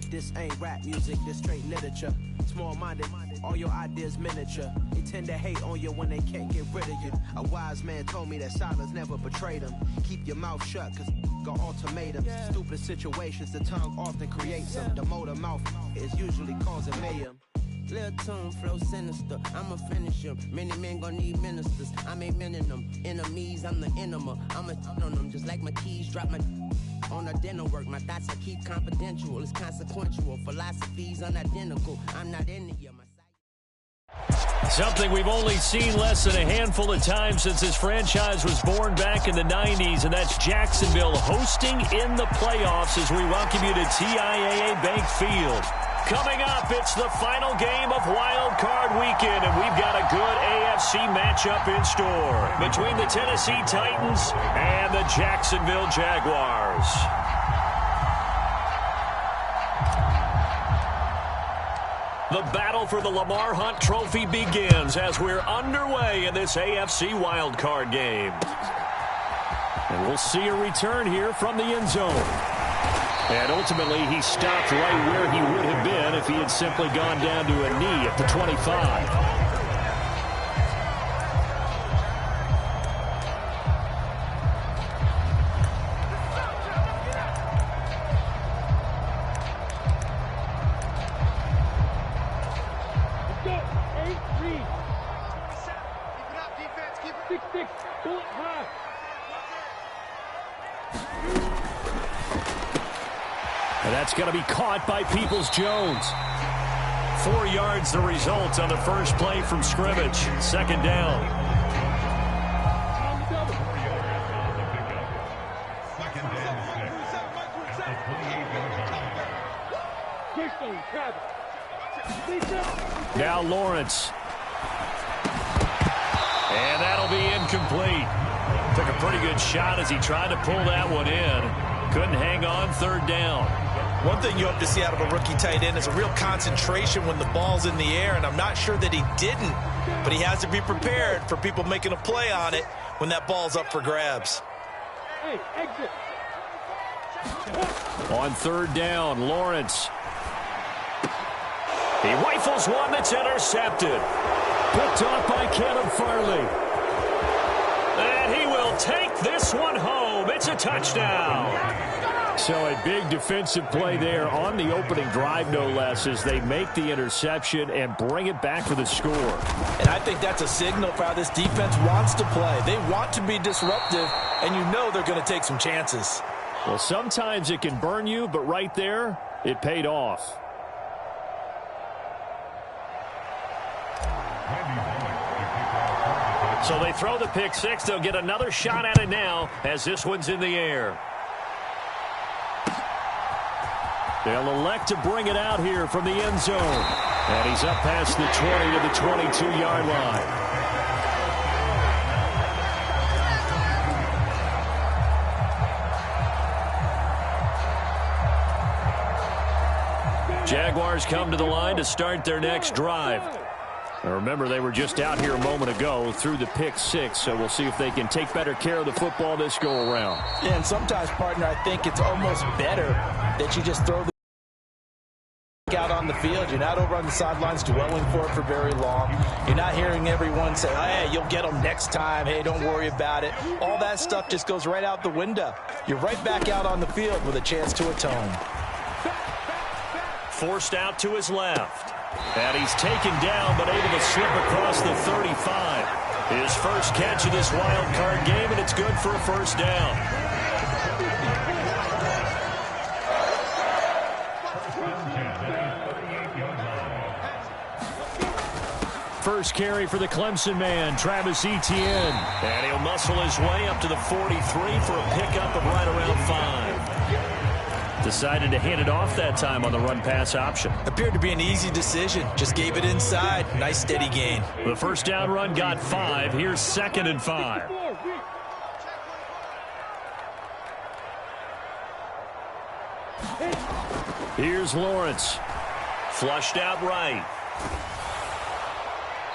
This ain't rap music, this straight literature. Small-minded, all your ideas miniature. They tend to hate on you when they can't get rid of you. A wise man told me that silence never betrayed him. Keep your mouth shut, cause got ultimatums. Stupid situations, the tongue often creates them. The motor mouth is usually causing mayhem. Little tune, flow sinister, I'ma finish him. Many men gon' need ministers, I'm a men in them. Enemies, I'm the enema, I'm a on them. Just like my keys, drop my on a dinner work. My thoughts I keep confidential, it's consequential. Philosophies unidentical, I'm not in it yet. Something we've only seen less than a handful of times since this franchise was born back in the 90s, and that's Jacksonville hosting in the playoffs as we welcome you to TIAA Bank Field. Coming up, it's the final game of Wild Card Weekend, and we've got a good AFC matchup in store between the Tennessee Titans and the Jacksonville Jaguars. The battle for the Lamar Hunt Trophy begins as we're underway in this AFC Wild Card game. And we'll see a return here from the end zone. And ultimately, he stopped right where he would have been if he had simply gone down to a knee at the 25. And that's going to be caught by Peoples-Jones. 4 yards the result on the first play from scrimmage. Second down. Now Lawrence. And that'll be incomplete. Took a pretty good shot as he tried to pull that one in. Couldn't hang on. Third down. One thing you hope to see out of a rookie tight end is a real concentration when the ball's in the air, and I'm not sure that he didn't, but he has to be prepared for people making a play on it when that ball's up for grabs. Hey, exit. On third down, Lawrence. He rifles one that's intercepted. Picked off by Caleb Farley. And he will take this one home. It's a touchdown. So a big defensive play there on the opening drive, no less, as they make the interception and bring it back for the score. And I think that's a signal for how this defense wants to play. They want to be disruptive, and you know they're going to take some chances. Well, sometimes it can burn you, but right there, it paid off. So they throw the pick six. They'll get another shot at it now as this one's in the air. They'll elect to bring it out here from the end zone. And he's up past the 20 to the 22-yard line. Jaguars come to the line to start their next drive. Now remember, they were just out here a moment ago through the pick six, so we'll see if they can take better care of the football this go-around. Yeah, and sometimes, partner, I think it's almost better that you just throw the out on the field. You're not over on the sidelines dwelling for it for very long. You're not hearing everyone say, hey, you'll get them next time. Hey, don't worry about it. All that stuff just goes right out the window. You're right back out on the field with a chance to atone. Forced out to his left. And he's taken down, but able to slip across the 35. His first catch of this wild card game, and it's good for a first down. First carry for the Clemson man, Travis Etienne. And he'll muscle his way up to the 43 for a pickup of right around 5. Decided to hand it off that time on the run-pass option. Appeared to be an easy decision. Just gave it inside. Nice steady gain. The first down run got 5. Here's 2nd and 5. Here's Lawrence. Flushed out right.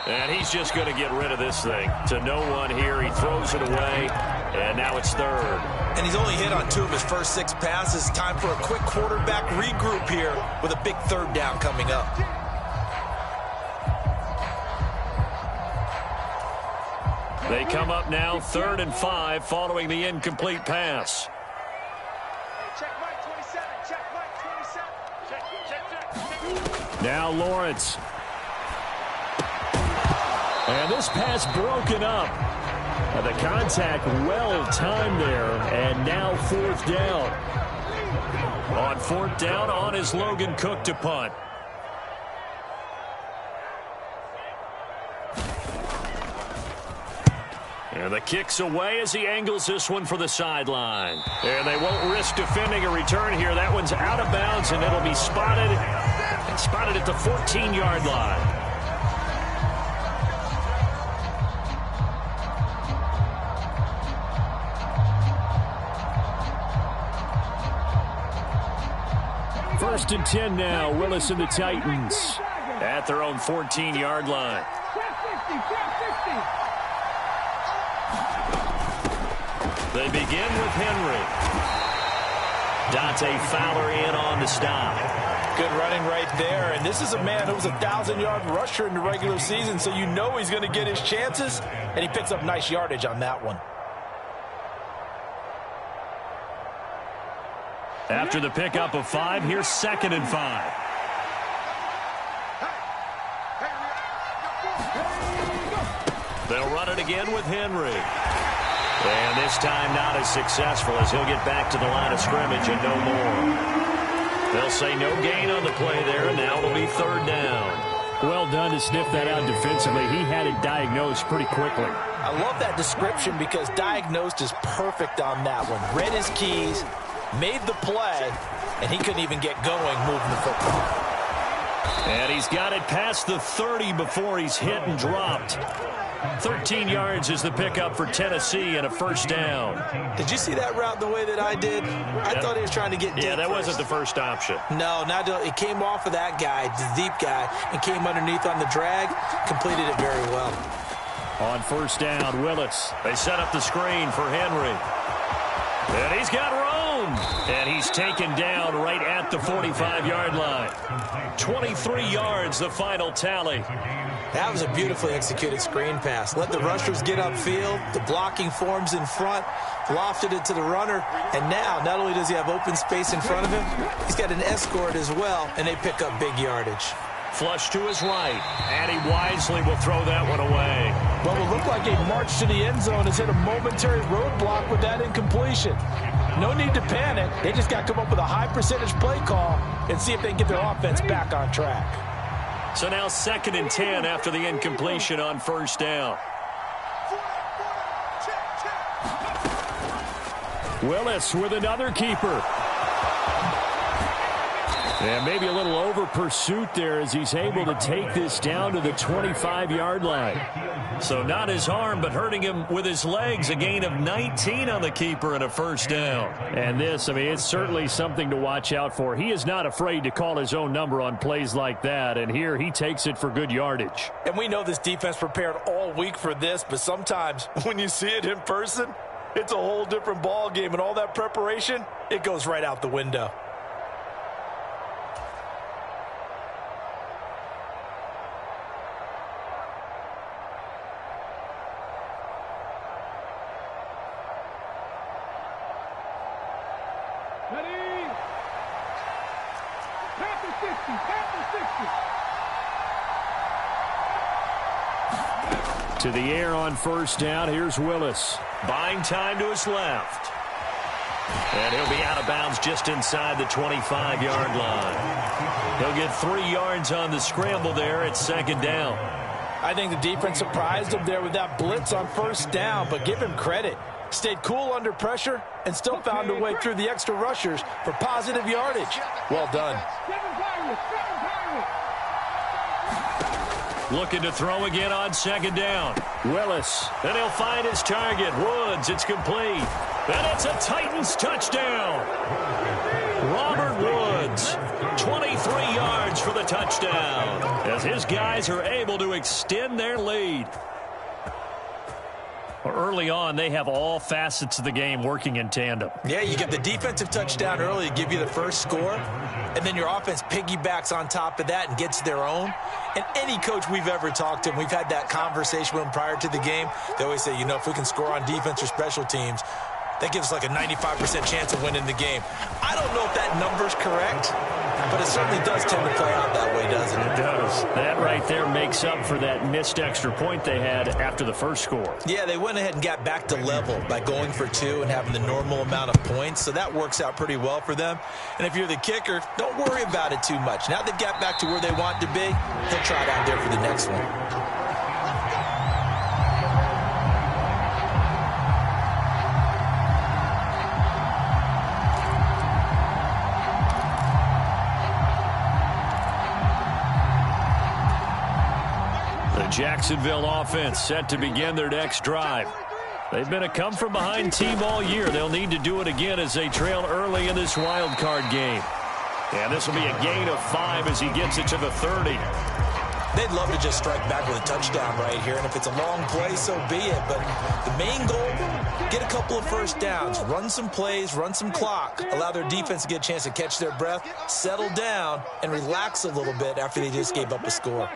And he's just going to get rid of this thing. To no one here. He throws it away. And now it's third. And he's only hit on 2 of his first 6 passes. Time for a quick quarterback regroup here with a big third down coming up. They come up now 3rd and 5 following the incomplete pass. Check right 27. Check right 27. Check. Now Lawrence. And this pass broken up. The contact well timed there, and now 4th down. On 4th down, on is Logan Cook to punt. And the kick's away as he angles this one for the sideline. And they won't risk defending a return here. That one's out of bounds, and it'll be spotted at the 14-yard line. First and 10 now. Willis and the Titans at their own 14-yard line. They begin with Henry. Dante Fowler in on the stop. Good running right there. And this is a man who was a 1,000-yard rusher in the regular season, so you know he's going to get his chances, and he picks up nice yardage on that one. After the pickup of 5, here's 2nd and 5. They'll run it again with Henry. And this time not as successful as he'll get back to the line of scrimmage and no more. They'll say no gain on the play there, and now it'll be 3rd down. Well done to sniff that out defensively. He had it diagnosed pretty quickly. I love that description because diagnosed is perfect on that one. Read his keys, made the play, and he couldn't even get going moving the football. And he's got it past the 30 before he's hit and dropped. 13 yards is the pickup for Tennessee and a 1st down. Did you see that route the way that I did? I thought he was trying to get deep. Yeah, that first. wasn't the first option. No, it came off of that guy, the deep guy, and came underneath on the drag, completed it very well. On 1st down, Willis. They set up the screen for Henry. And he's got room. And he's taken down right at the 45-yard line. 23 yards, the final tally. That was a beautifully executed screen pass. Let the rushers get upfield. The blocking forms in front. Lofted it to the runner. And now, not only does he have open space in front of him, he's got an escort as well, and they pick up big yardage. Flush to his right, and he wisely will throw that one away. Well, it looked like a march to the end zone has hit a momentary roadblock with that incompletion. No need to panic. They just got to come up with a high percentage play call and see if they can get their offense back on track. So now 2nd and 10 after the incompletion on 1st down. Willis with another keeper. And maybe a little over pursuit there as he's able to take this down to the 25-yard line. So not his arm, but hurting him with his legs. A gain of 19 on the keeper and a 1st down. And this, it's certainly something to watch out for. He is not afraid to call his own number on plays like that. And here he takes it for good yardage. And we know this defense prepared all week for this, but sometimes when you see it in person, it's a whole different ball game. And all that preparation, it goes right out the window. To the air on 1st down. Here's Willis. Buying time to his left. And he'll be out of bounds just inside the 25-yard line. He'll get 3 yards on the scramble there at 2nd down. I think the defense surprised him there with that blitz on 1st down, but give him credit. Stayed cool under pressure and still found a way through the extra rushers for positive yardage. Well done. Looking to throw again on 2nd down. Willis. And he'll find his target. Woods. It's complete. And it's a Titans touchdown. Robert Woods. 23 yards for the touchdown as his guys are able to extend their lead. Early on, they have all facets of the game working in tandem. Yeah, you get the defensive touchdown early to give you the first score, and then your offense piggybacks on top of that and gets their own. And any coach we've ever talked to, and we've had that conversation with them prior to the game, they always say, you know, if we can score on defense or special teams, that gives us like a 95% chance of winning the game. I don't know if that number's correct, but it certainly does tend to play out that way, doesn't it? It does. That right there makes up for that missed extra point they had after the first score. Yeah, they went ahead and got back to level by going for 2 and having the normal amount of points, so that works out pretty well for them. And if you're the kicker, don't worry about it too much. Now they've got back to where they want to be, they'll try it out there for the next one. Jacksonville offense set to begin their next drive. They've been a come-from-behind team all year. They'll need to do it again as they trail early in this wild card game. And this will be a gain of 5 as he gets it to the 30. They'd love to just strike back with a touchdown right here, and if it's a long play, so be it. But the main goal, get a couple of first downs, run some plays, run some clock, allow their defense to get a chance to catch their breath, settle down, and relax a little bit after they just gave up a score.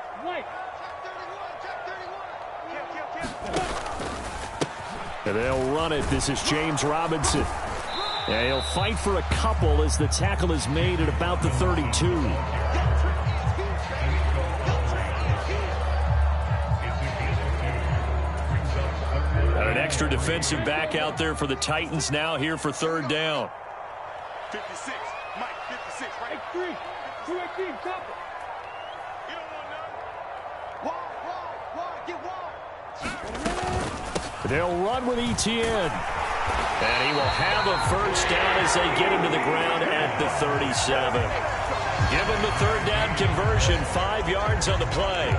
And they'll run it. This is James Robinson. And he'll fight for a couple as the tackle is made at about the 32. Got an extra defensive back out there for the Titans now here for third down. 56, Mike, 56, right? 3, 2-18, couple. You don't want none. Wide, get wide. They'll run with Etienne. And he will have a first down as they get him to the ground at the 37. Give him the third down conversion, 5 yards on the play.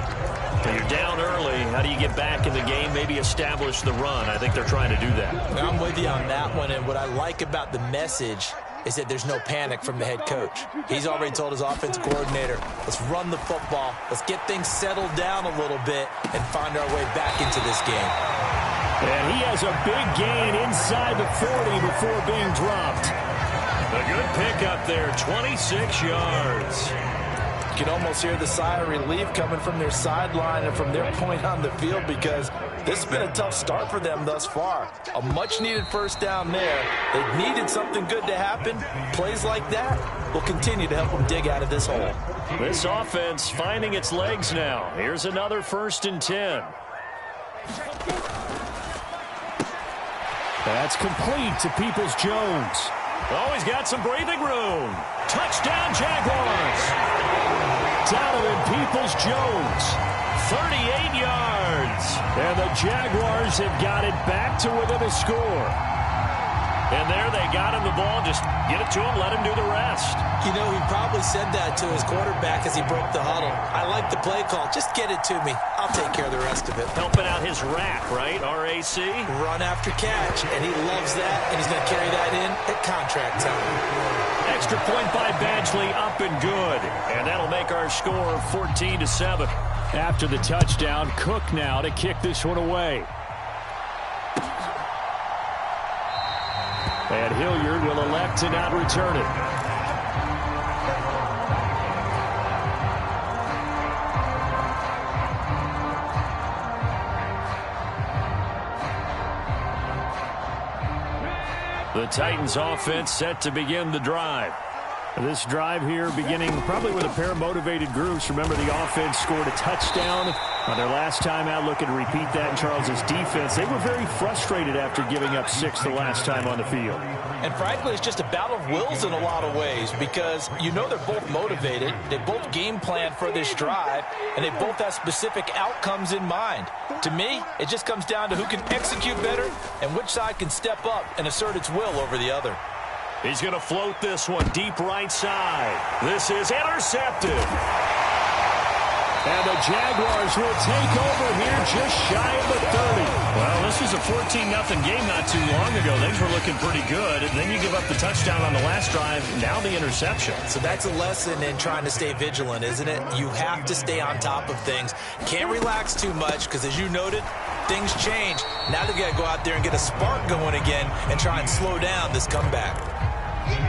So you're down early. How do you get back in the game? Maybe establish the run. I think they're trying to do that. I'm with you on that one, and what I like about the message is that there's no panic from the head coach. He's already told his offensive coordinator, let's run the football, let's get things settled down a little bit and find our way back into this game. And he has a big gain inside the 40 before being dropped. A good pickup there, 26 yards. You can almost hear the sigh of relief coming from their sideline and from their point on the field because this has been a tough start for them thus far. A much-needed first down there. They needed something good to happen. Plays like that will continue to help them dig out of this hole. This offense finding its legs now. Here's another 1st and 10. That's complete to Peoples-Jones. Oh, he's got some breathing room. Touchdown, Jaguars. Donovan Peoples-Jones, 38 yards. And the Jaguars have got it back to within a score. And there they got him the ball. Just get it to him, let him do the rest. You know, he probably said that to his quarterback as he broke the huddle. I like the play call. Just get it to me. I'll take care of the rest of it. Helping out his rack, right? R-A-C? Run after catch, and he loves that, and he's going to carry that in at contract time. Extra point by Badgley, up and good. And that'll make our score 14-7. After the touchdown, Cook now to kick this one away. And Hilliard will elect to not return it. The Titans offense set to begin the drive. This drive here beginning probably with a pair of motivated groups. Remember, the offense scored a touchdown on their last time out. Looking to repeat that in Charles's defense. They were very frustrated after giving up 6 the last time on the field. And frankly, it's just a battle of wills in a lot of ways because you know they're both motivated. They both game plan for this drive, and they both have specific outcomes in mind. To me, it just comes down to who can execute better and which side can step up and assert its will over the other. He's going to float this one deep right side. This is intercepted. And the Jaguars will take over here just shy of the 30. Well, this was a 14-0 game not too long ago. Things were looking pretty good. And then you give up the touchdown on the last drive. Now the interception. So that's a lesson in trying to stay vigilant, isn't it? You have to stay on top of things. Can't relax too much because, as you noted, things change. Now they've got to go out there and get a spark going again and try and slow down this comeback.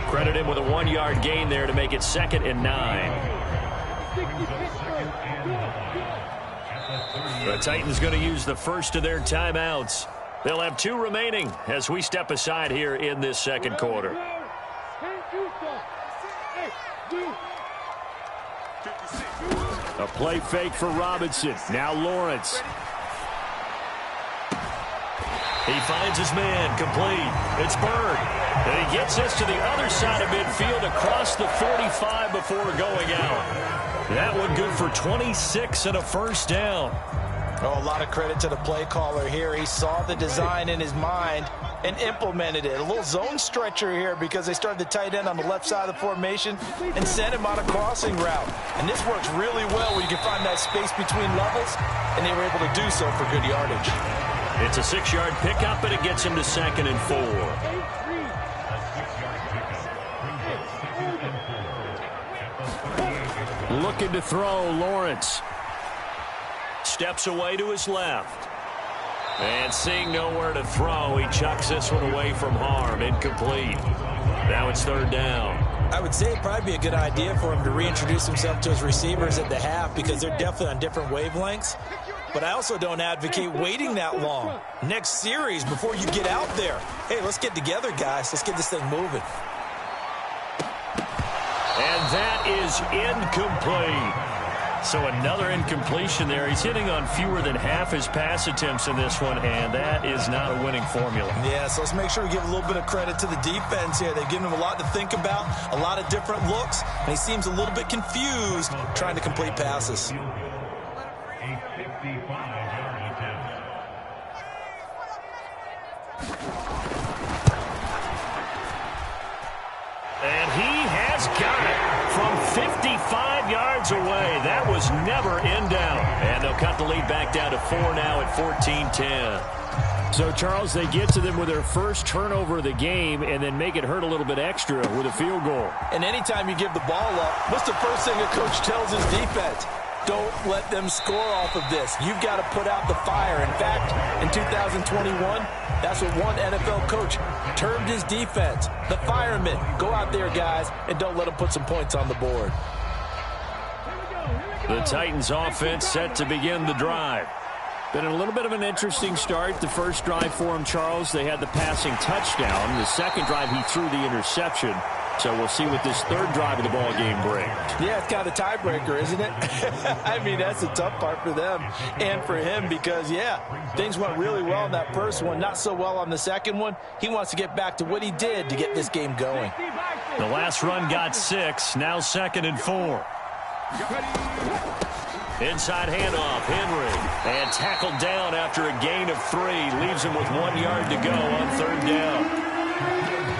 Credit him with a 1-yard gain there to make it 2nd and 9. The Titans going to use the first of their timeouts. They'll have 2 remaining as we step aside here in this second quarter. A play fake for Robinson. Now Lawrence. He finds his man, complete. It's Bird. And he gets this to the other side of midfield across the 45 before going out. That one good for 26 and a first down. Oh, a lot of credit to the play caller here. He saw the design in his mind and implemented it. A little zone stretcher here because they started the tight end on the left side of the formation and sent him on a crossing route. And this works really well when you can find that space between levels, and they were able to do so for good yardage. It's a 6-yard pickup, and it gets him to 2nd and 4. Looking to throw, Lawrence. Steps away to his left. And seeing nowhere to throw, he chucks this one away from harm. Incomplete. Now it's 3rd down. I would say it'd probably be a good idea for him to reintroduce himself to his receivers at the half because they're definitely on different wavelengths. But I also don't advocate waiting that long. Next series, before you get out there, hey, let's get together, guys. Let's get this thing moving. And that is incomplete. So another incompletion there. He's hitting on fewer than half his pass attempts in this one, and that is not a winning formula. Yeah, so let's make sure we give a little bit of credit to the defense here. They've given him a lot to think about, a lot of different looks, and he seems a little bit confused trying to complete passes. And he has got it from 55 yards away. That was never in doubt. And they'll cut the lead back down to 4 now at 14-10. So, Charles, they get to them with their first turnover of the game and then make it hurt a little bit extra with a field goal. And anytime you give the ball up, what's the first thing a coach tells his defense? Don't let them score off of this. You've got to put out the fire. In fact, in 2021, that's what one NFL coach termed his defense. The firemen. Go out there, guys, and don't let them put some points on the board. The Titans offense set to begin the drive. Been a little bit of an interesting start. The first drive for him, Charles, they had the passing touchdown. The second drive, he threw the interception. So we'll see what this third drive of the ball game brings. Yeah, it's kind of a tiebreaker, isn't it? I mean, that's the tough part for them and for him because, yeah, things went really well in that first one, not so well on the second one. He wants to get back to what he did to get this game going. The last run got 6, now 2nd and 4. Inside handoff, Henry, and tackled down after a gain of 3. Leaves him with 1 yard to go on 3rd down.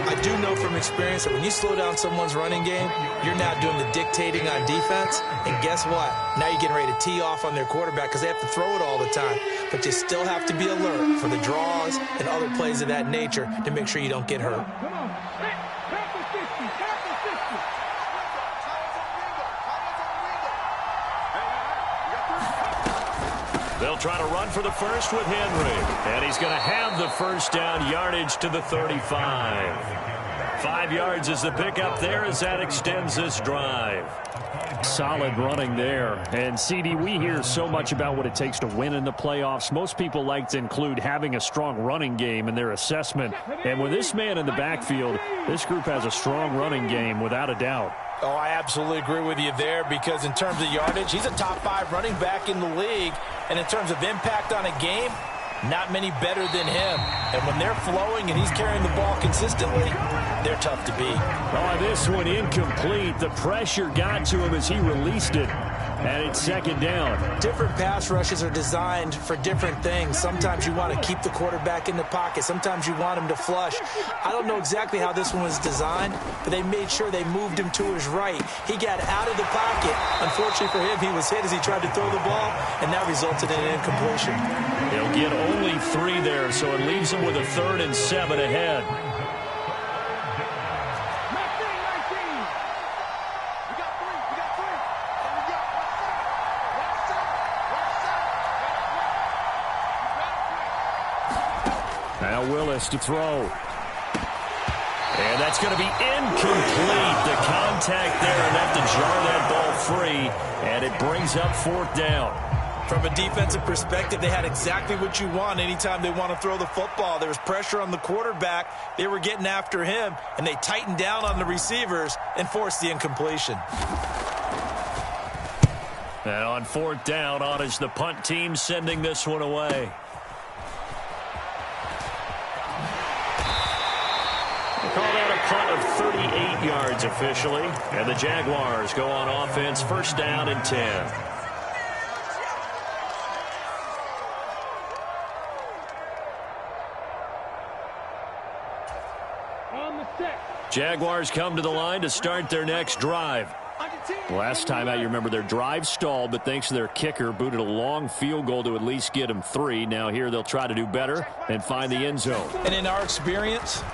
I do know from experience that when you slow down someone's running game, you're now doing the dictating on defense. And guess what? Now you're getting ready to tee off on their quarterback because they have to throw it all the time. But you still have to be alert for the draws and other plays of that nature to make sure you don't get hurt. They'll try to run for the first with Henry. And he's going to have the first down, yardage to the 35. 5 yards is the pickup there as that extends this drive. Solid running there. And, CD, we hear so much about what it takes to win in the playoffs. Most people like to include having a strong running game in their assessment. And with this man in the backfield, this group has a strong running game without a doubt. Oh, I absolutely agree with you there because in terms of yardage, he's a top 5 running back in the league. And in terms of impact on a game, not many better than him. And when they're flowing and he's carrying the ball consistently, they're tough to beat. Oh, this one incomplete. The pressure got to him as he released it. And it's second down. Different pass rushes are designed for different things. Sometimes you want to keep the quarterback in the pocket. Sometimes you want him to flush. I don't know exactly how this one was designed, but they made sure they moved him to his right. He got out of the pocket. Unfortunately for him, he was hit as he tried to throw the ball, and that resulted in an incompletion. He'll get only 3 there, so it leaves him with a 3rd and 7 ahead. Now Willis to throw. And that's going to be incomplete. The contact there enough to jar that ball free, and it brings up 4th down. From a defensive perspective, they had exactly what you want anytime they want to throw the football. There was pressure on the quarterback. They were getting after him, and they tightened down on the receivers and forced the incompletion. And on 4th down, on is the punt team sending this one away. Called out a punt of 38 yards officially. And the Jaguars go on offense, 1st down and 10. Jaguars come to the line to start their next drive. Last time out, you remember their drive stalled, but thanks to their kicker, booted a long field goal to at least get them 3. Now here they'll try to do better and find the end zone. And in our experience,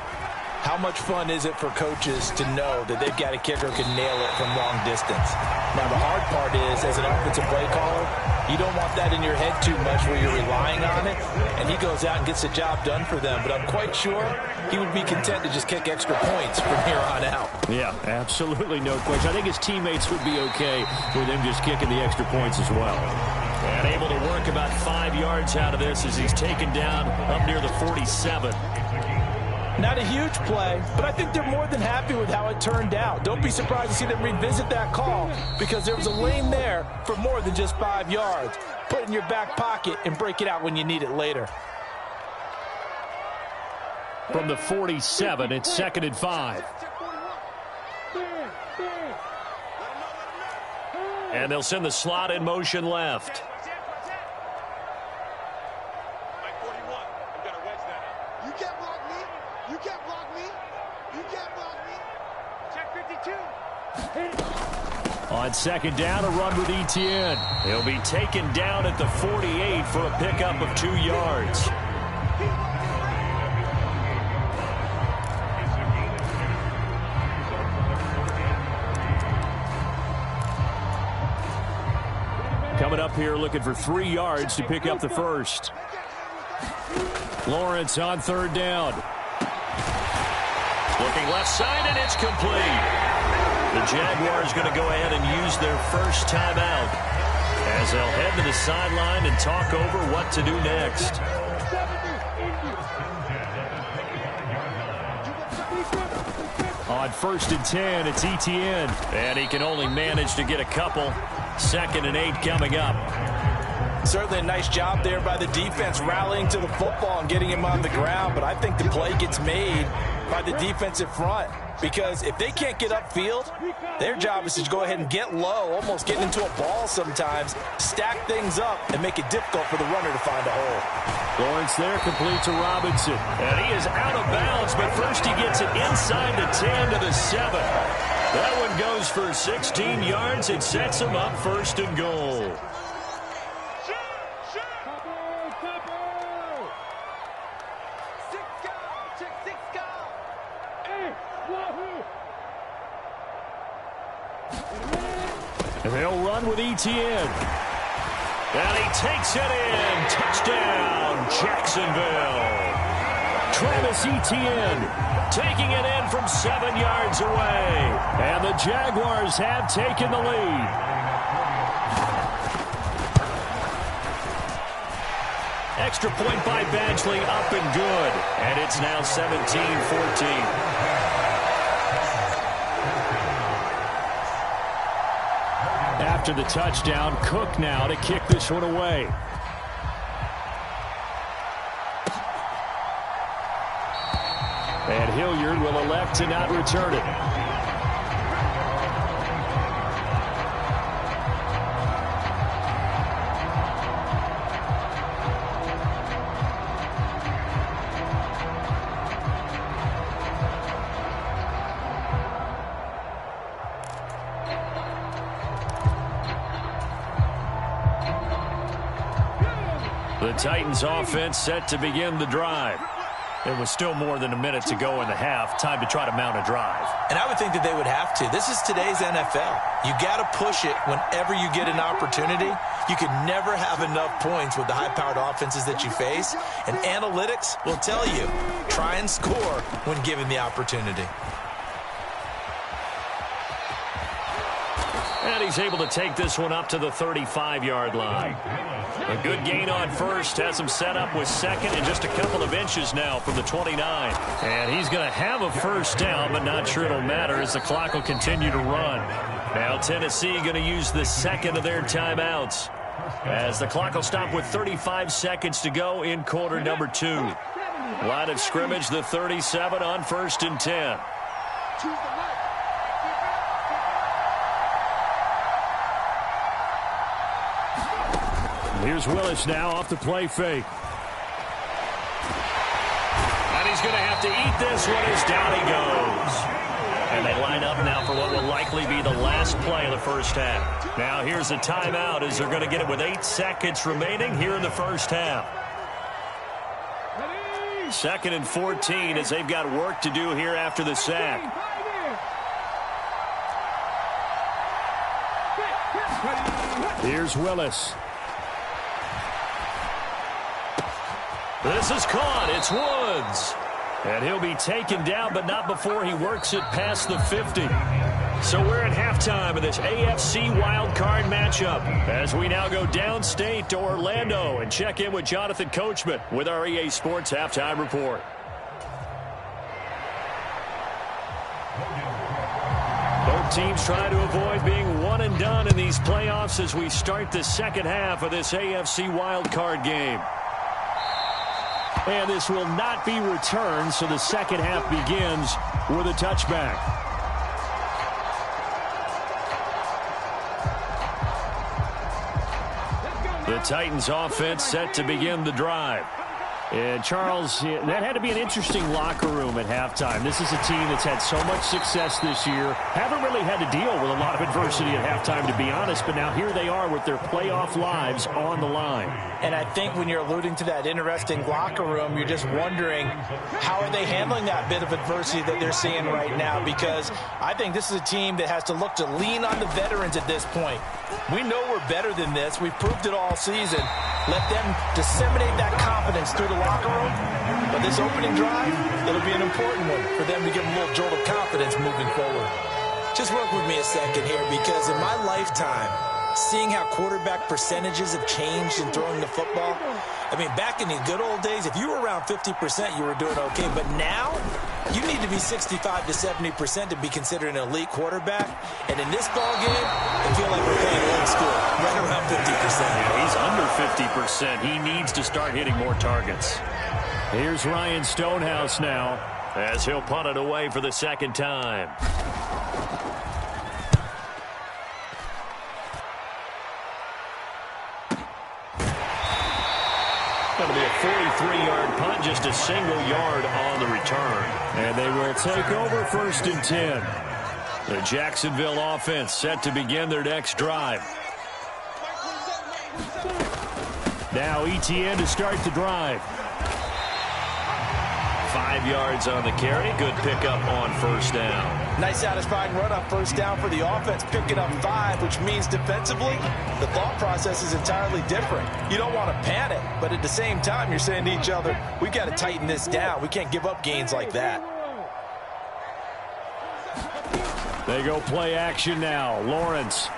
how much fun is it for coaches to know that they've got a kicker who can nail it from long distance? Now, the hard part is, as an offensive play caller, you don't want that in your head too much where you're relying on it, and he goes out and gets the job done for them. But I'm quite sure he would be content to just kick extra points from here on out. Yeah, absolutely no question. I think his teammates would be okay with him just kicking the extra points as well. And able to work about 5 yards out of this as he's taken down up near the 47. Not a huge play, but I think they're more than happy with how it turned out. Don't be surprised to see them revisit that call because there was a lane there for more than just 5 yards. Put it in your back pocket and break it out when you need it later. From the 47, it's 2nd and 5. And they'll send the slot in motion left. On 2nd down, a run with Etienne. He'll be taken down at the 48 for a pickup of 2 yards. Coming up here looking for 3 yards to pick up the first. Lawrence on 3rd down. Looking left side, and it's complete. The Jaguars going to go ahead and use their first timeout as they'll head to the sideline and talk over what to do next. On 1st and 10, it's Etienne, and he can only manage to get a couple. 2nd and 8 coming up. Certainly a nice job there by the defense rallying to the football and getting him on the ground, but I think the play gets made by the defensive front because if they can't get upfield, their job is to go ahead and get low, almost getting into a ball sometimes, stack things up, and make it difficult for the runner to find a hole. Lawrence there, complete to Robinson. And he is out of bounds, but first he gets it inside the 10 to the 7. That one goes for 16 yards. It sets him up 1st and goal. And they'll run with Etienne. And he takes it in. Touchdown, Jacksonville. Travis Etienne taking it in from 7 yards away. And the Jaguars have taken the lead. Extra point by Badgley, up and good. And it's now 17-14. After the touchdown, Cook now to kick this one away. And Hilliard will elect to not return it. The Titans offense set to begin the drive. There was still more than a minute to go in the half. Time to try to mount a drive. And I would think that they would have to. This is today's NFL. You got to push it whenever you get an opportunity. You can never have enough points with the high-powered offenses that you face. And analytics will tell you, try and score when given the opportunity. And he's able to take this one up to the 35-yard line. A good gain on first. Has him set up with second and just a couple of inches now from the 29. And he's going to have a first down, but not sure it'll matter as the clock will continue to run. Now Tennessee going to use the second of their timeouts, as the clock will stop with 35 seconds to go in quarter number 2. Line of scrimmage, the 37 on 1st and 10. Here's Willis now off the play fake. And he's going to have to eat this one as down he goes. And they line up now for what will likely be the last play of the first half. Now here's a timeout as they're going to get it with 8 seconds remaining here in the first half. 2nd and 14 as they've got work to do here after the sack. Here's Willis. This is caught. It's Woods. And he'll be taken down, but not before he works it past the 50. So we're at halftime of this AFC wildcard matchup as we now go downstate to Orlando and check in with Jonathan Coachman with our EA Sports Halftime Report. Both teams trying to avoid being one and done in these playoffs as we start the second half of this AFC wildcard game. And this will not be returned, so the second half begins with a touchback. The Titans offense set to begin the drive. And Charles, that had to be an interesting locker room at halftime. This is a team that's had so much success this year. Haven't really had to deal with a lot of adversity at halftime, to be honest. But now here they are with their playoff lives on the line. And I think when you're alluding to that interesting locker room, you're just wondering how are they handling that bit of adversity that they're seeing right now? Because I think this is a team that has to look to lean on the veterans at this point. We know we're better than this. We've proved it all season. Let them disseminate that confidence through the locker room. But this opening drive, it'll be an important one for them to give them a little jolt of confidence moving forward. Just work with me a second here, because in my lifetime, seeing how quarterback percentages have changed in throwing the football, I mean, back in the good old days, if you were around 50%, you were doing okay. But now, you need to be 65 to 70% to be considered an elite quarterback. And in this ball game, I feel like we're playing old school, right around 50%. Yeah, he's under 50%. He needs to start hitting more targets. Here's Ryan Stonehouse now as he'll punt it away for the second time. Going to be a 43-yard punt, just a single yard on the return. And they will take over 1st and 10. The Jacksonville offense set to begin their next drive. Now ETN to start the drive. 5 yards on the carry. Good pickup on 1st down. Nice satisfying run on 1st down for the offense, picking up 5, which means defensively, the thought process is entirely different. You don't want to panic, but at the same time, you're saying to each other, we've got to tighten this down. We can't give up gains like that. They go play action now. Lawrence.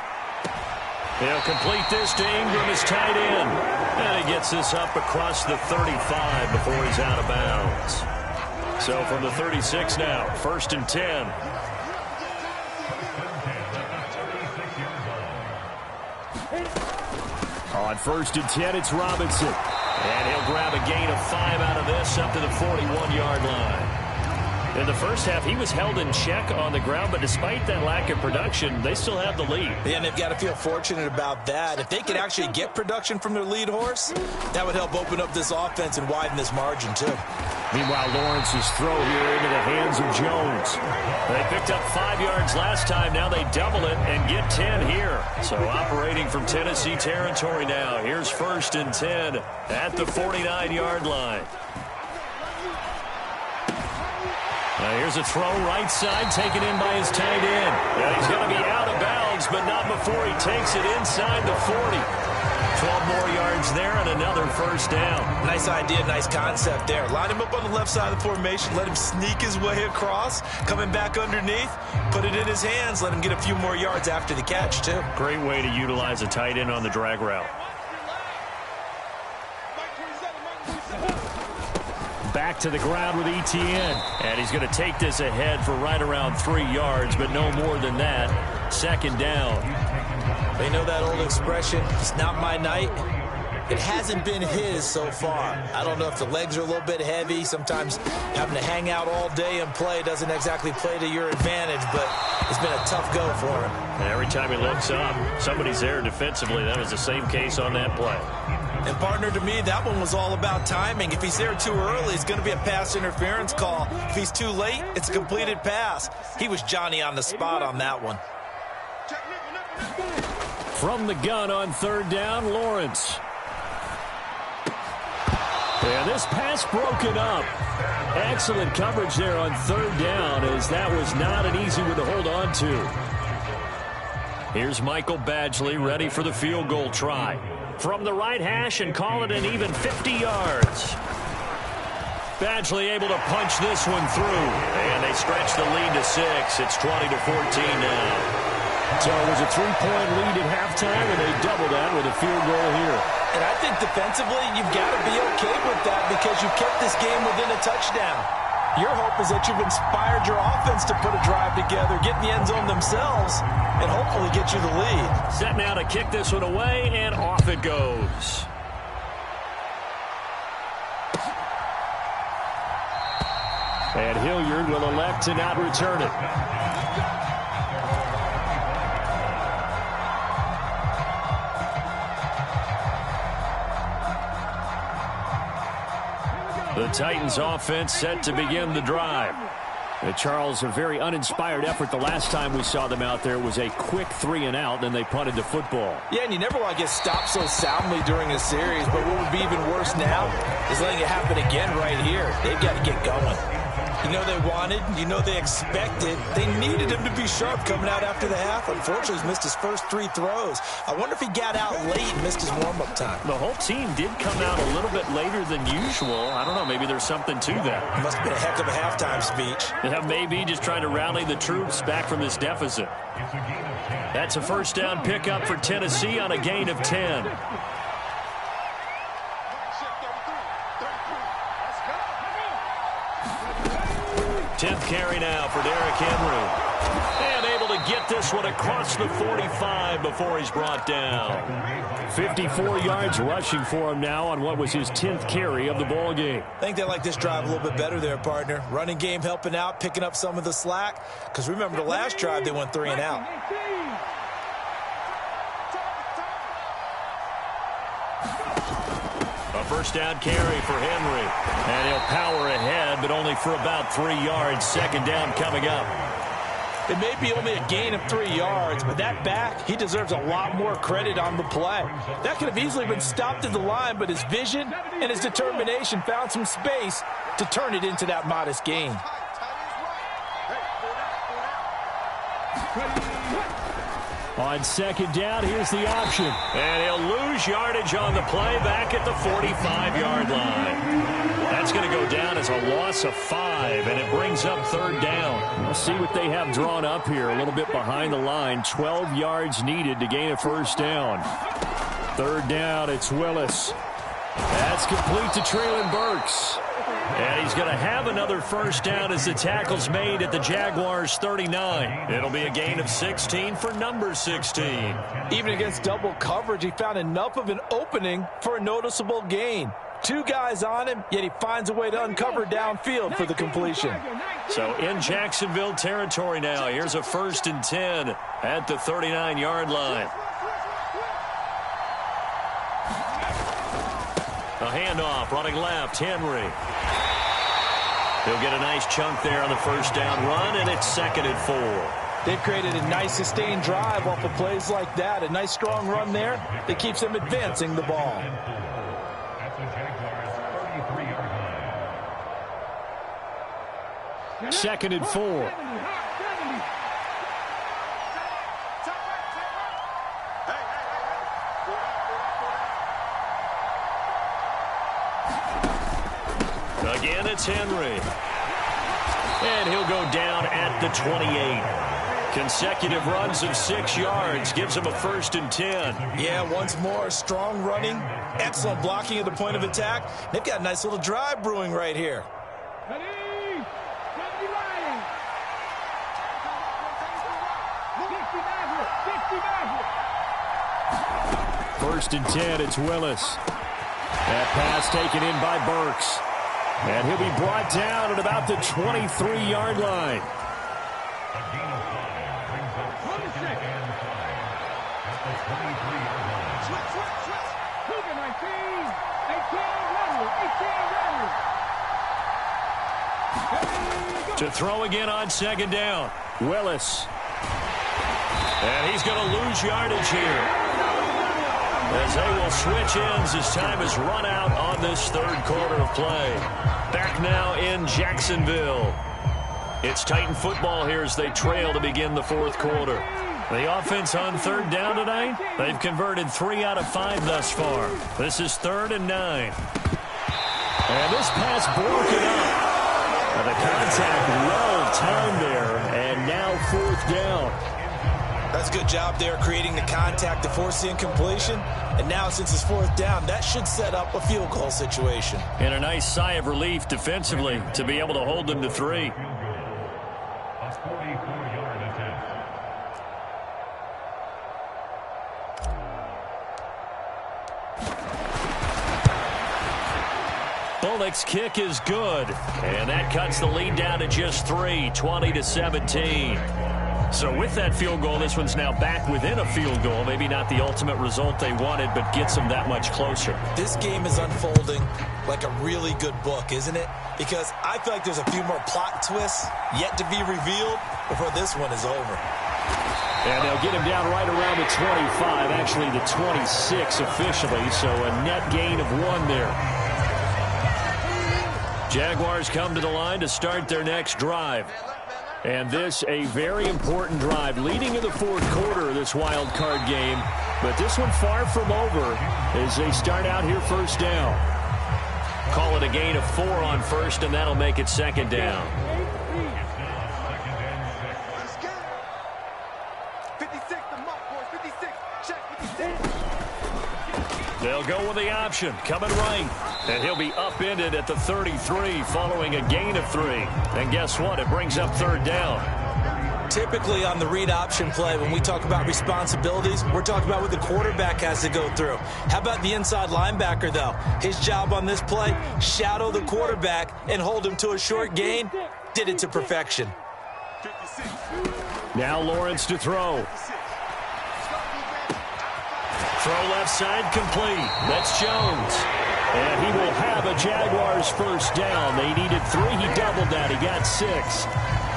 He'll complete this to Ingram as tight end. And he gets this up across the 35 before he's out of bounds. So from the 36 now, 1st and 10. On 1st and 10, it's Robinson. And he'll grab a gain of 5 out of this up to the 41-yard line. In the first half, he was held in check on the ground, but despite that lack of production, they still have the lead. Yeah, and they've got to feel fortunate about that. If they could actually get production from their lead horse, that would help open up this offense and widen this margin, too. Meanwhile, Lawrence's throw here into the hands of Jones. They picked up 5 yards last time. Now they double it and get 10 here. So operating from Tennessee territory now. Here's 1st and 10 at the 49-yard line. Here's a throw right side taken in by his tight end. He's going to be out of bounds, but not before he takes it inside the 40. 12 more yards there and another 1st down. Nice idea, nice concept there. Line him up on the left side of the formation. Let him sneak his way across. Coming back underneath. Put it in his hands. Let him get a few more yards after the catch, too. Great way to utilize a tight end on the drag route. Back to the ground with Etienne. And he's going to take this ahead for right around 3 yards, but no more than that. 2nd down. They know that old expression, it's not my night. It hasn't been his so far. I don't know if the legs are a little bit heavy. Sometimes having to hang out all day and play doesn't exactly play to your advantage, but it's been a tough go for him. And every time he looks up, somebody's there defensively. That was the same case on that play. And partner, to me, that one was all about timing. If he's there too early, it's going to be a pass interference call. If he's too late, it's a completed pass. He was Johnny on the spot on that one. From the gun on 3rd down, Lawrence. And this pass broken up. Excellent coverage there on 3rd down, as that was not an easy one to hold on to. Here's Michael Badgley ready for the field goal try. From the right hash and call it an even 50 yards. Badgley able to punch this one through. And they stretch the lead to 6. It's 20-14 now. So it was a 3-point lead at halftime, and they doubled that with a field goal here. And I think defensively, you've got to be okay with that because you kept this game within a touchdown. Your hope is that you've inspired your offense to put a drive together, get in the end zone themselves, and hopefully get you the lead. Set now to kick this one away, and off it goes. And Hilliard will elect to not return it. The Titans offense set to begin the drive. Charles, a very uninspired effort the last time we saw them out there. It was a quick 3-and-out, then they punted the football. Yeah, and you never want to get stopped so soundly during a series, but what would be even worse now is letting it happen again right here. They've got to get going. You know they wanted, you know they expected. They needed him to be sharp coming out after the half. Unfortunately, he's missed his first 3 throws. I wonder if he got out late and missed his warm-up time. The whole team did come out a little bit later than usual. I don't know, maybe there's something to that. It must have been a heck of a halftime speech. Yeah, maybe just trying to rally the troops back from this deficit. That's a 1st down pickup for Tennessee on a gain of 10. 10th carry now for Derrick Henry. And able to get this one across the 45 before he's brought down. 54 yards rushing for him now on what was his 10th carry of the ball game. I think they like this drive a little bit better there, partner. Running game helping out, picking up some of the slack. Because remember, the last drive they went 3-and-out. A 1st down carry for Henry. And he'll power ahead, but only for about 3 yards. 2nd down coming up. It may be only a gain of 3 yards, but that back, he deserves a lot more credit on the play. That could have easily been stopped at the line, but his vision and his determination found some space to turn it into that modest gain. On 2nd down, here's the option. And he'll lose yardage on the play back at the 45-yard line. That's going to go down as a loss of 5, and it brings up 3rd down. We'll see what they have drawn up here. A little bit behind the line. 12 yards needed to gain a 1st down. 3rd down, it's Willis. That's complete to Traylon Burks. And he's going to have another 1st down as the tackle's made at the Jaguars' 39. It'll be a gain of 16 for number 16. Even against double coverage, he found enough of an opening for a noticeable gain. 2 guys on him, yet he finds a way to uncover downfield for the completion. So in Jacksonville territory now, here's a 1st and 10 at the 39-yard line. A handoff, running left, Henry. He'll get a nice chunk there on the first down run, and it's 2nd and 4. They've created a nice sustained drive off of plays like that. A nice strong run there that keeps them advancing the ball. Second and 4. Again, it's Henry. And he'll go down at the 28. Consecutive runs of 6 yards gives him a 1st and 10. Yeah, once more, strong running, excellent blocking at the point of attack. They've got a nice little drive brewing right here. First and 10, it's Willis. That pass taken in by Burks. And he'll be brought down at about the 23-yard line. To throw again on 2nd down. Willis. And he's going to lose yardage here, as they will switch ends as time has run out on this 3rd quarter of play. Back now in Jacksonville. It's Titan football here as they trail to begin the 4th quarter. The offense on 3rd down tonight, they've converted 3 out of 5 thus far. This is 3rd and 9. And this pass broken up. The contact well timed there, and now 4th down. That's a good job there creating the contact to force the incompletion. And now since it's 4th down, that should set up a field goal situation. And a nice sigh of relief defensively to be able to hold them to 3. Bullock's kick is good, and that cuts the lead down to just 3, 20-17. So with that field goal, this one's now back within a field goal. Maybe not the ultimate result they wanted, but gets them that much closer. This game is unfolding like a really good book, isn't it? Because I feel like there's a few more plot twists yet to be revealed before this one is over. And they'll get him down right around the 25, actually the 26 officially, so a net gain of 1 there. Jaguars come to the line to start their next drive. And this a very important drive leading in the 4th quarter of this wild card game. But this one far from over as they start out here 1st down. Call it a gain of 4 on 1st, and that'll make it 2nd down. 56, the mark, boys. 56. Check 56. They'll go with the option, coming right. And he'll be upended at the 33 following a gain of 3. And guess what? It brings up 3rd down. Typically on the read option play, when we talk about responsibilities, we're talking about what the quarterback has to go through. How about the inside linebacker, though? His job on this play, shadow the quarterback and hold him to a short gain. Did it to perfection. 56. Now Lawrence to throw. Throw left side complete. That's Jones. And he will have a Jaguars 1st down. They needed 3. He doubled that. He got 6.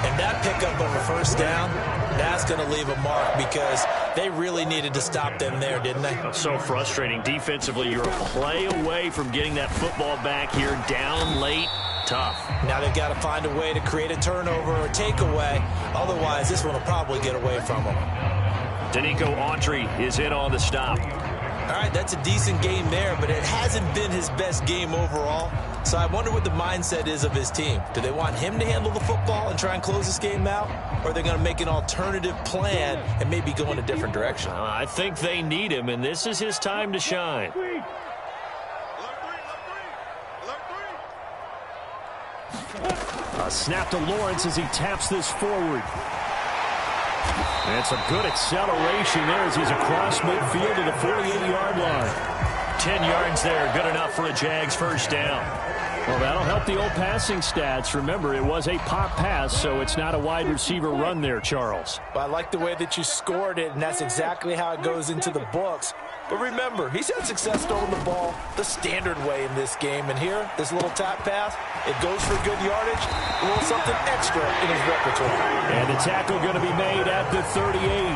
And that pickup on the 1st down, that's going to leave a mark because they really needed to stop them there, didn't they? So frustrating. Defensively, you're a play away from getting that football back here down late. Tough. Now they've got to find a way to create a turnover or takeaway. Otherwise, this one will probably get away from them. Danico Autry is in on the stop. All right, that's a decent game there, but it hasn't been his best game overall. So I wonder what the mindset is of his team. Do they want him to handle the football and try and close this game out? Or are they going to make an alternative plan and maybe go in a different direction? I think they need him, and this is his time to shine. A snap to Lawrence as he taps this forward. And some good acceleration there as he's across midfield to the 48-yard line. 10 yards there, good enough for a Jags 1st down. Well, that'll help the old passing stats. Remember, it was a pop pass, so it's not a wide receiver run there, Charles. But I like the way that you scored it, and that's exactly how it goes into the books. But remember, he's had success throwing the ball the standard way in this game. And here, this little tap pass, it goes for good yardage, a little something extra in his repertoire. And the tackle going to be made at the 38.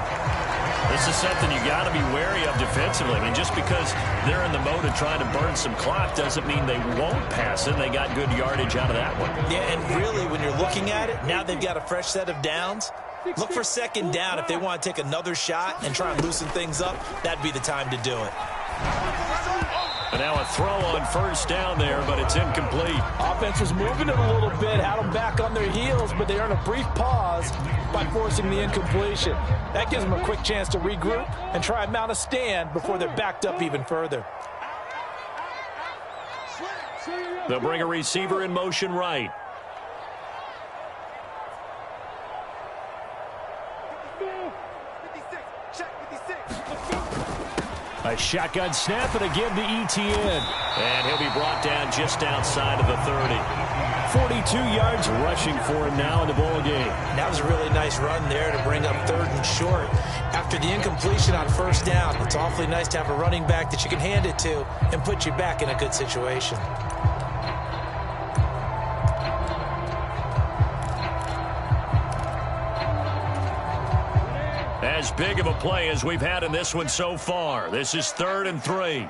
This is something you got to be wary of defensively. I mean, just because they're in the mode of trying to burn some clock doesn't mean they won't pass it. They got good yardage out of that one. Yeah, and really, when you're looking at it, now they've got a fresh set of downs. Look for second down if they want to take another shot and try and loosen things up. That'd be the time to do it. And now a throw on first down there, but it's incomplete. Offense was moving it a little bit, had them back on their heels, but they earned a brief pause by forcing the incompletion. That gives them a quick chance to regroup and try and mount a stand before they're backed up even further. They'll bring a receiver in motion right. A shotgun snap, and again to ETN. And he'll be brought down just outside of the 30. 42 yards rushing for him now in the ball game. That was a really nice run there to bring up third and short. After the incompletion on first down, it's awfully nice to have a running back that you can hand it to and put you back in a good situation. As big of a play as we've had in this one so far. This is 3rd and 3.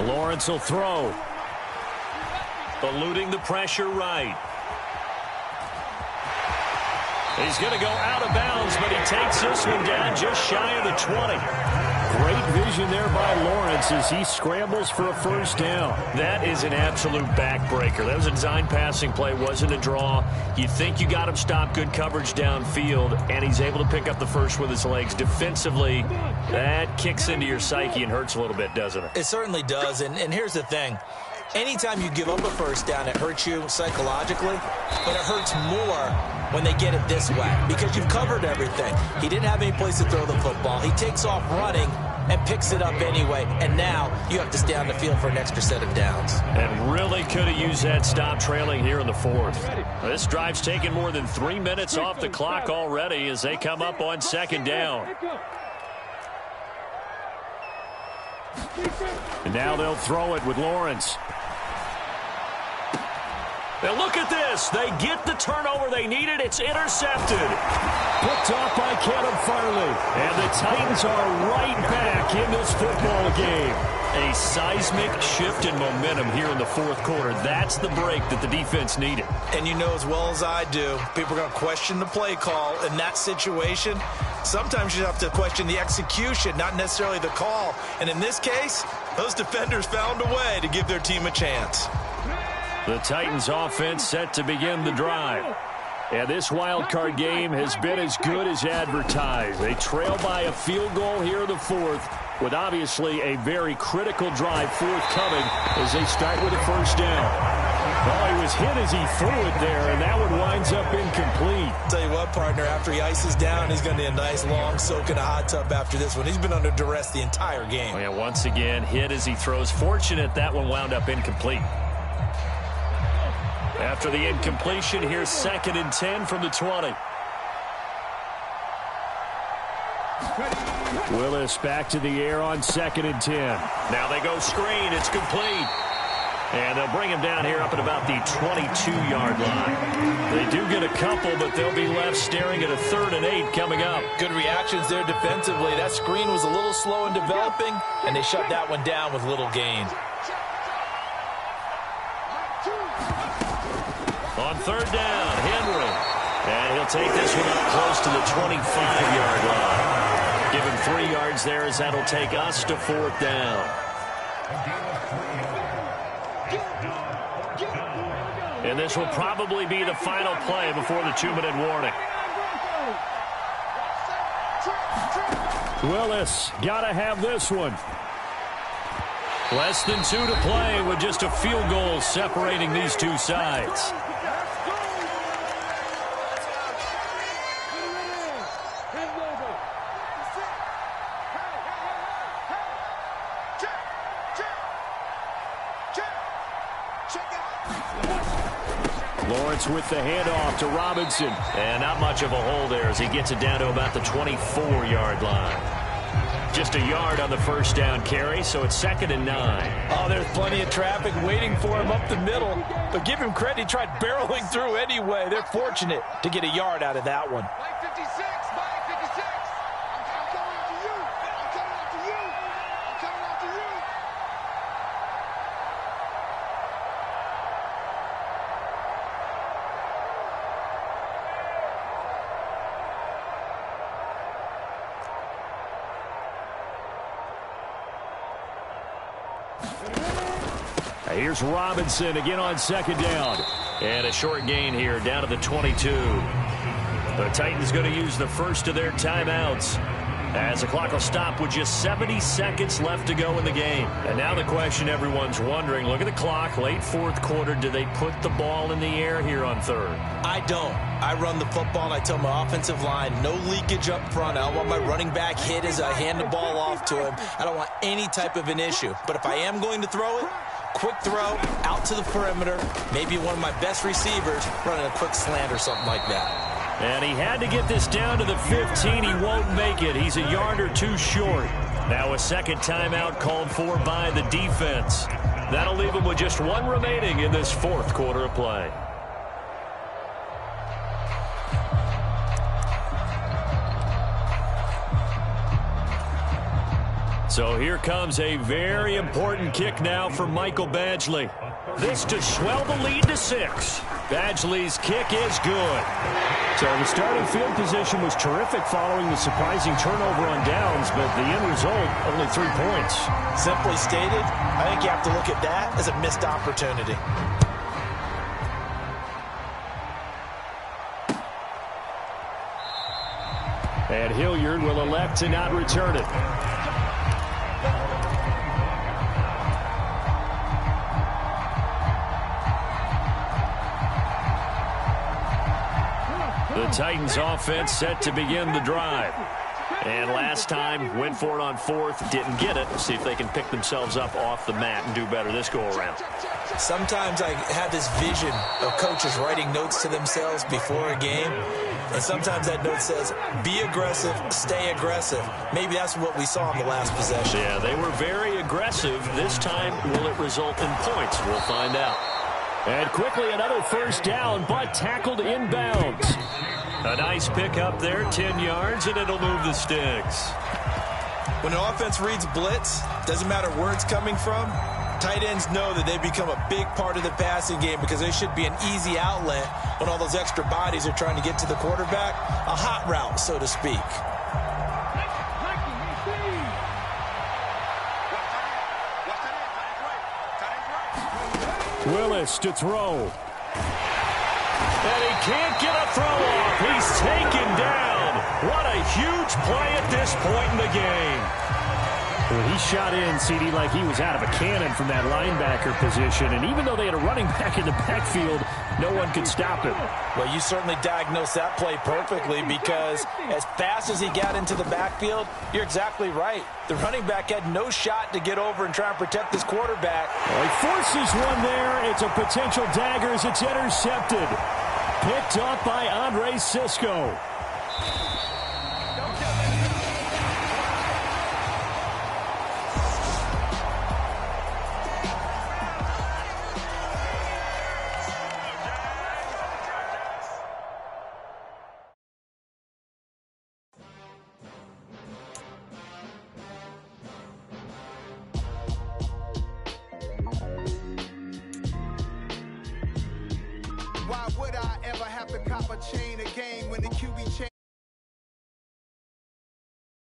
Lawrence will throw. Eluding the pressure right. He's going to go out of bounds, but he takes this one down just shy of the 20. Great vision there by Lawrence as he scrambles for a first down. That is an absolute backbreaker. That was a design passing play, wasn't a draw. You think you got him stopped, good coverage downfield, and he's able to pick up the first with his legs. Defensively, that kicks into your psyche and hurts a little bit, doesn't it? It certainly does, and here's the thing. Anytime you give up a first down, it hurts you psychologically, but it hurts more when they get it this way because you've covered everything. He didn't have any place to throw the football. He takes off running and picks it up anyway, and now you have to stay on the field for an extra set of downs. And really could have used that stop trailing here in the 4th. This drive's taken more than 3 minutes off the clock already as they come up on 2nd down. And now they'll throw it with Lawrence. Now look at this. They get the turnover they needed. It's intercepted. Picked off by Caleb Farley. And the Titans are right back in this football game. A seismic shift in momentum here in the 4th quarter. That's the break that the defense needed. And you know as well as I do, people are going to question the play call in that situation. Sometimes you have to question the execution, not necessarily the call. And in this case, those defenders found a way to give their team a chance. The Titans offense set to begin the drive. And this wild card game has been as good as advertised. They trail by a field goal here in the 4th with obviously a very critical drive forthcoming as they start with a first down. Well, he was hit as he threw it there, and that one winds up incomplete. Tell you what, partner, after he ices down, he's going to need a nice long soak in a hot tub after this one. He's been under duress the entire game. Oh, yeah, once again, hit as he throws. Fortunate that one wound up incomplete. After the incompletion, here's 2nd and 10 from the 20. Willis back to the air on 2nd and 10. Now they go screen. It's complete. And they'll bring him down here up at about the 22-yard line. They do get a couple, but they'll be left staring at a 3rd and 8 coming up. Good reactions there defensively. That screen was a little slow in developing, and they shut that one down with little gain. On 3rd down, Henry. And he'll take this one up close to the 25-yard line. Give him 3 yards there as that'll take us to 4th down. And this will probably be the final play before the 2-minute warning. Willis, gotta have this one. Less than 2 to play with just a field goal separating these two sides. Lawrence with the handoff to Robinson. And not much of a hole there as he gets it down to about the 24-yard line. Just a yard on the first down carry, so it's 2nd and 9. Oh, there's plenty of traffic waiting for him up the middle. But give him credit, he tried barreling through anyway. They're fortunate to get a yard out of that one. Mike 56, Mike 56. I'm coming after you. I'm coming after you. I'm coming after you. Here's Robinson again on 2nd down. And a short gain here down to the 22. The Titans going to use the first of their timeouts as the clock will stop with just 70 seconds left to go in the game. And now the question everyone's wondering, look at the clock, late 4th quarter, do they put the ball in the air here on 3rd? I don't. I run the football and I tell my offensive line, no leakage up front. I don't want my running back hit as I hand the ball off to him. I don't want any type of an issue. But if I am going to throw it, quick throw, out to the perimeter, maybe one of my best receivers running a quick slant or something like that. And he had to get this down to the 15. He won't make it. He's a yard or two short. Now a second timeout called for by the defense. That'll leave him with just one remaining in this 4th quarter of play. So here comes a very important kick now for Michael Badgley. This to swell the lead to 6. Badgley's kick is good. So the starting field position was terrific following the surprising turnover on downs, but the end result, only 3 points. Simply stated, I think you have to look at that as a missed opportunity. And Hilliard will elect to not return it. The Titans offense set to begin the drive. And last time, went for it on 4th, didn't get it. See if they can pick themselves up off the mat and do better this go-around. Sometimes I have this vision of coaches writing notes to themselves before a game. And sometimes that note says, be aggressive, stay aggressive. Maybe that's what we saw in the last possession. Yeah, they were very aggressive. This time, will it result in points? We'll find out. And quickly another first down, but tackled inbounds. A nice pickup there, 10 yards, and it'll move the sticks. When an offense reads blitz, doesn't matter where it's coming from, tight ends know that they become a big part of the passing game because they should be an easy outlet when all those extra bodies are trying to get to the quarterback. A hot route, so to speak. Willis to throw. And he can't get a throw off. He's taken down. What a huge play at this point in the game. Well, he shot in, CD, like he was out of a cannon from that linebacker position. And even though they had a running back in the backfield, no one could stop him. Well, you certainly diagnosed that play perfectly because as fast as he got into the backfield, you're exactly right. The running back had no shot to get over and try and protect his quarterback. Well, he forces one there. It's a potential dagger as it's intercepted. Picked up by Andre Sisco.